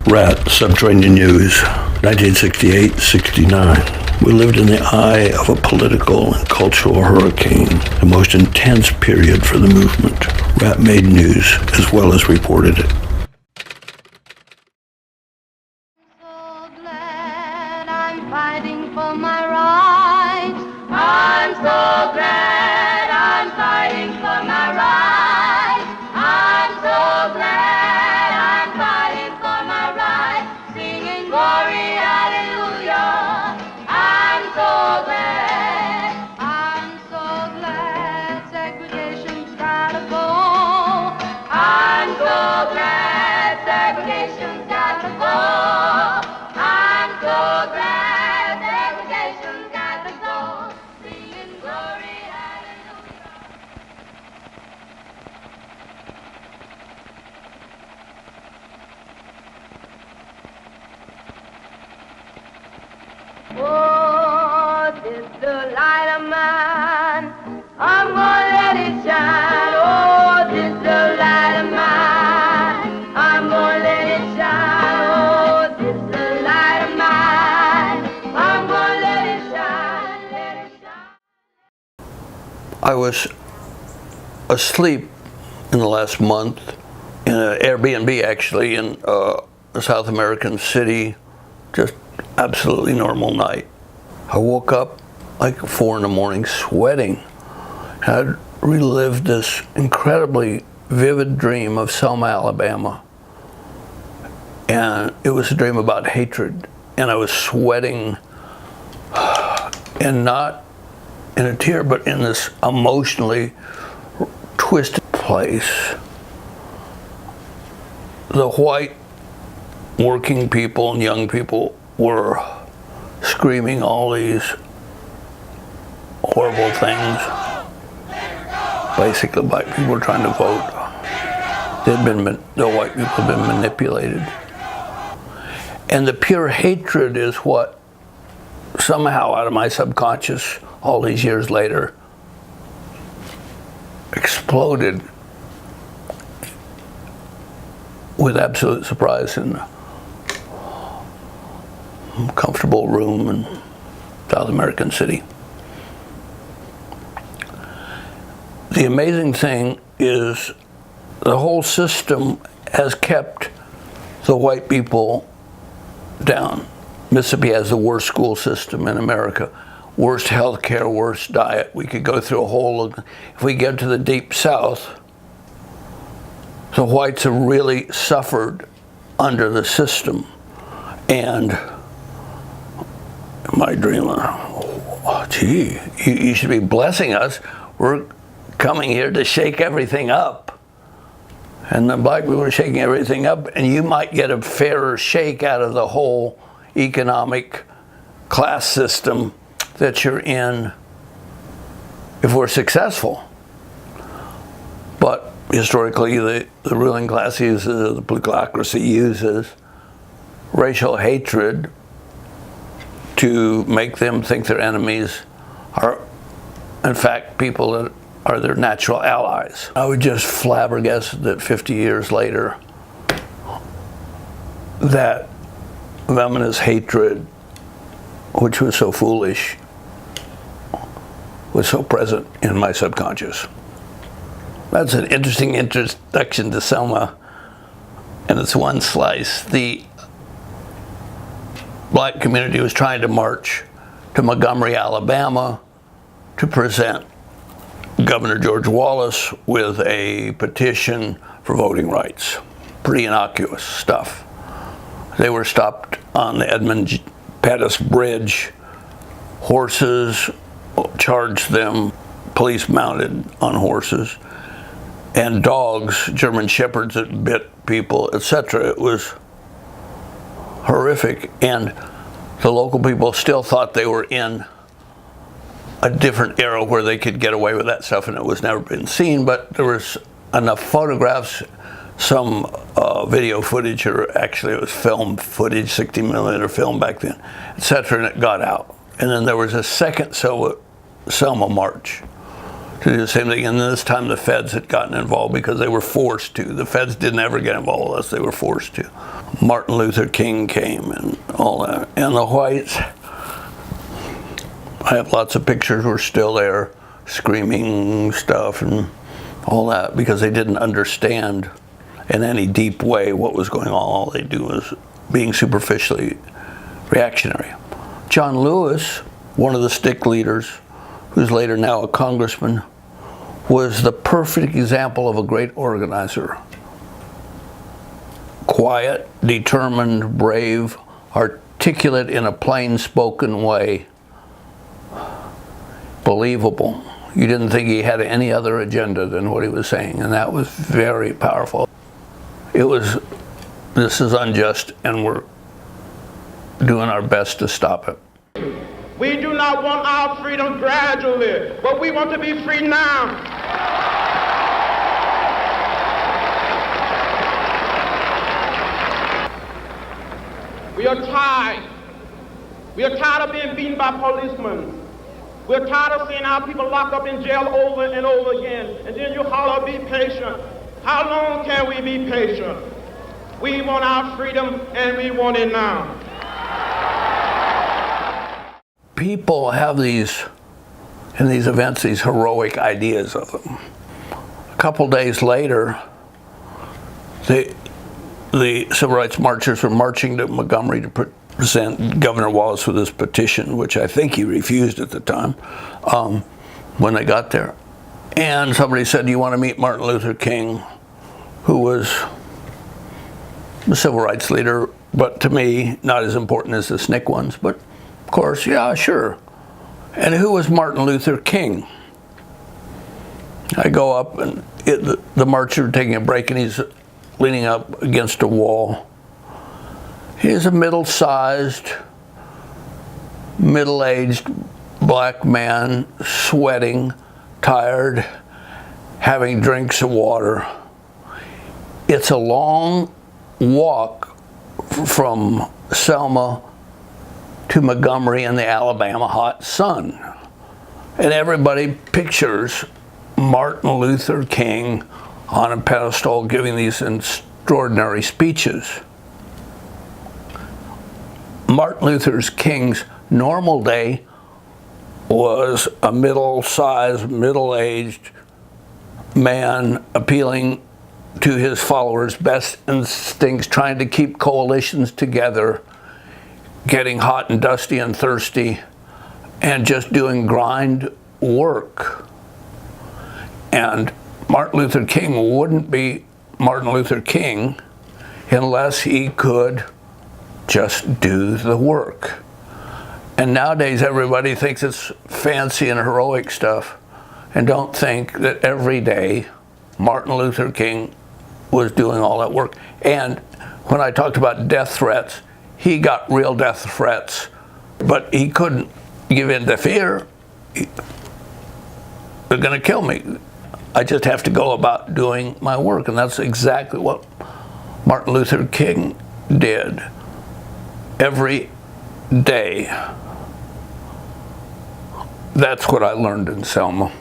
Rat, Subterranean News, 1968-69. We lived in the eye of a political and cultural hurricane, the most intense period for the movement. Rat made news as well as reported it. So glad I'm fighting for my rights. I'm so glad I'm fighting for my rights. I'm so glad I'm fighting for my rights. Singing glory, hallelujah. I'm so glad. I'm so glad segregation's gotta go. I'm so glad segregation's gotta go. I'm so glad segregation's gotta go. Singing glory, hallelujah. Oh, this the light of mine. I'm gonna let it shine. Oh, this the light of mine. I'm gonna let it shine. Oh, this the light of mine. I'm gonna let it shine. Let it shine. I was asleep in the last month in an Airbnb, actually, in a South American city. Just absolutely normal night. I woke up like 4 in the morning sweating. I'd relived this incredibly vivid dream of Selma, Alabama. And it was a dream about hatred. And I was sweating, and not in a tear, but in this emotionally twisted place. The white working people and young people were screaming all these horrible things. Basically, black people were trying to vote. The white people had been manipulated. And the pure hatred is what somehow out of my subconscious, all these years later, exploded with absolute surprise in a comfortable room in South American city. The amazing thing is the whole system has kept the white people down. Mississippi has the worst school system in America, worst health care, worst diet. We could go through a whole, if we get to the deep South, the whites have really suffered under the system. And my dream, oh, gee, you should be blessing us. We're coming here to shake everything up. And the black people are shaking everything up, and you might get a fairer shake out of the whole economic class system that you're in if we're successful. But historically, the ruling class uses, the plutocracy uses racial hatred to make them think their enemies are, in fact, people that are their natural allies. I was just flabbergasted that 50 years later, that venomous hatred, which was so foolish, was so present in my subconscious. That's an interesting introduction to Selma, and it's one slice. The black community was trying to march to Montgomery, Alabama, to present Governor George Wallace with a petition for voting rights. Pretty innocuous stuff. They were stopped on the Edmund Pettus Bridge. Horses charged them, police mounted on horses, and dogs, German shepherds that bit people, etc. It was horrific, and the local people still thought they were in a different era where they could get away with that stuff, and it was never been seen. But there was enough photographs, some video footage, or actually it was film footage, 60mm film back then, etc., and it got out. And then there was a second Selma march to do the same thing. And this time the feds had gotten involved because they were forced to. The feds didn't ever get involved with us, they were forced to. Martin Luther King came and all that. And the whites, I have lots of pictures, were still there screaming stuff and all that because they didn't understand in any deep way what was going on. All they do was being superficially reactionary. John Lewis, one of the stick leaders, who's later now a congressman, was the perfect example of a great organizer. Quiet, determined, brave, articulate in a plain-spoken way, believable. You didn't think he had any other agenda than what he was saying, and that was very powerful. It was, this is unjust, and we're doing our best to stop it. We do not want our freedom gradually, but we want to be free now. We are tired. We are tired of being beaten by policemen. We're tired of seeing our people locked up in jail over and over again. And then you holler, be patient. How long can we be patient? We want our freedom, and we want it now. People have these, in these events, these heroic ideas of them. A couple days later, the civil rights marchers were marching to Montgomery to present Governor Wallace with this petition, which I think he refused at the time when they got there. And somebody said, do you want to meet Martin Luther King, who was the civil rights leader, but to me, not as important as the SNCC ones, but of course, yeah, sure. And who was Martin Luther King? I go up, and the marcher taking a break, and he's leaning up against a wall. He's a middle-sized, middle-aged black man, sweating, tired, having drinks of water. It's a long walk from Selma to Montgomery in the Alabama hot sun. And everybody pictures Martin Luther King on a pedestal giving these extraordinary speeches. Martin Luther King's normal day was a middle-sized, middle-aged man appealing to his followers' best instincts, trying to keep coalitions together, getting hot and dusty and thirsty, and just doing grind work. And Martin Luther King wouldn't be Martin Luther King unless he could just do the work. And nowadays everybody thinks it's fancy and heroic stuff and don't think that every day Martin Luther King was doing all that work. And when I talked about death threats, he got real death threats, but he couldn't give in to fear. They're going to kill me. I just have to go about doing my work, and that's exactly what Martin Luther King did every day. That's what I learned in Selma.